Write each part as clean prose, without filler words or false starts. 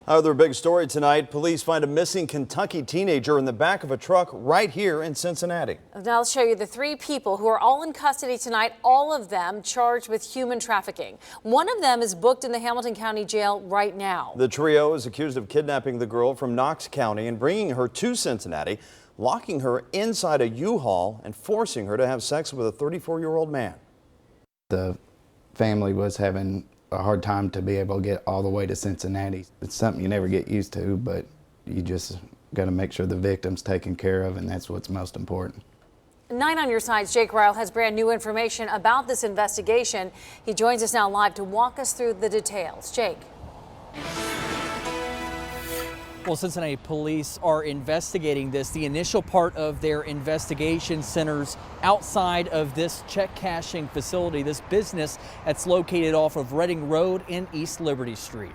Another big story tonight. Police find a missing Kentucky teenager in the back of a truck right here in Cincinnati. Now I'll show you the three people who are all in custody tonight, all of them charged with human trafficking. One of them is booked in the Hamilton County Jail right now. The trio is accused of kidnapping the girl from Knox County and bringing her to Cincinnati, locking her inside a U-Haul and forcing her to have sex with a 34-year-old man. The family was having a hard time to be able to get all the way to Cincinnati. It's something you never get used to, but you just got to make sure the victim's taken care of, and that's what's most important. 9 on your side's Jake Ryle has brand new information about this investigation. He joins us now live to walk us through the details. Jake. Well, Cincinnati police are investigating this. The initial part of their investigation centers outside of this check cashing facility, this business that's located off of Reading Road and East Liberty Street.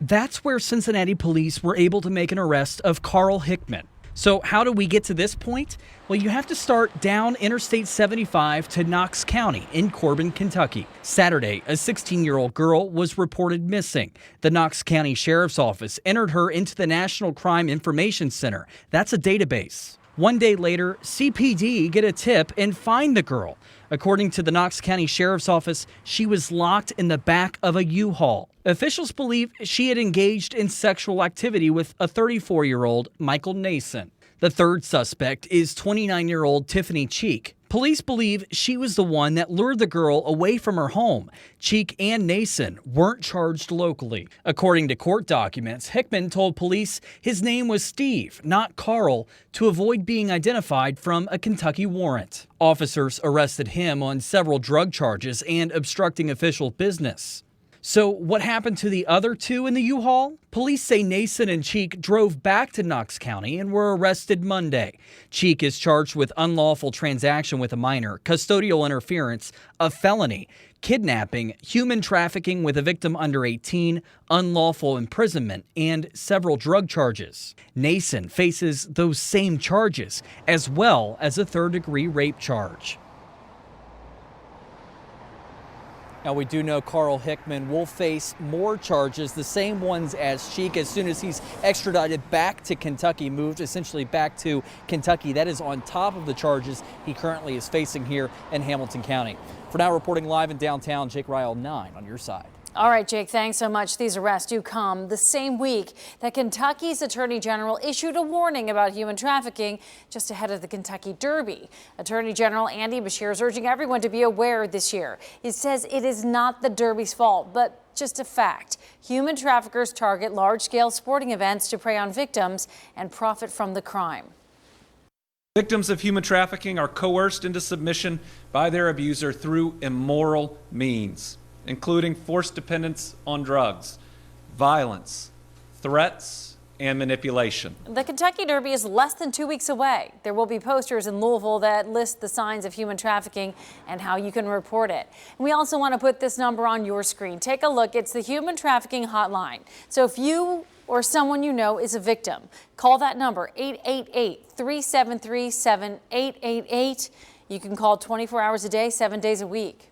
That's where Cincinnati police were able to make an arrest of Carl Hickman. So how do we get to this point? Well, you have to start down Interstate 75 to Knox County in Corbin, Kentucky. Saturday, a 16-year-old girl was reported missing. The Knox County Sheriff's Office entered her into the National Crime Information Center. That's a database. One day later, CPD get a tip and find the girl. According to the Knox County Sheriff's Office, she was locked in the back of a U-Haul. Officials believe she had engaged in sexual activity with a 34-year-old Michael Nason. The third suspect is 29-year-old Tiffany Cheek. Police believe she was the one that lured the girl away from her home. Cheek and Nason weren't charged locally. According to court documents, Hickman told police his name was Steve, not Carl, to avoid being identified from a Kentucky warrant. Officers arrested him on several drug charges and obstructing official business. So what happened to the other two in the U-Haul? Police say Nason and Cheek drove back to Knox County and were arrested Monday. Cheek is charged with unlawful transaction with a minor, custodial interference, a felony, kidnapping, human trafficking with a victim under 18, unlawful imprisonment, and several drug charges. Nason faces those same charges, as well as a third-degree rape charge. Now, we do know Carl Hickman will face more charges, the same ones as Cheek, as soon as he's extradited back to Kentucky, moved essentially back to Kentucky. That is on top of the charges he currently is facing here in Hamilton County. For now, reporting live in downtown, Jake Ryle, 9 on your side. All right, Jake, thanks so much. These arrests do come the same week that Kentucky's Attorney General issued a warning about human trafficking just ahead of the Kentucky Derby. Attorney General Andy Beshear is urging everyone to be aware this year. He says it is not the Derby's fault, but just a fact. Human traffickers target large-scale sporting events to prey on victims and profit from the crime. Victims of human trafficking are coerced into submission by their abuser through immoral means, including forced dependence on drugs, violence, threats, and manipulation. The Kentucky Derby is less than 2 weeks away. There will be posters in Louisville that list the signs of human trafficking and how you can report it. And we also want to put this number on your screen. Take a look. It's the Human Trafficking Hotline. So if you or someone you know is a victim, call that number, 888-373-7888. You can call 24 hours a day, 7 days a week.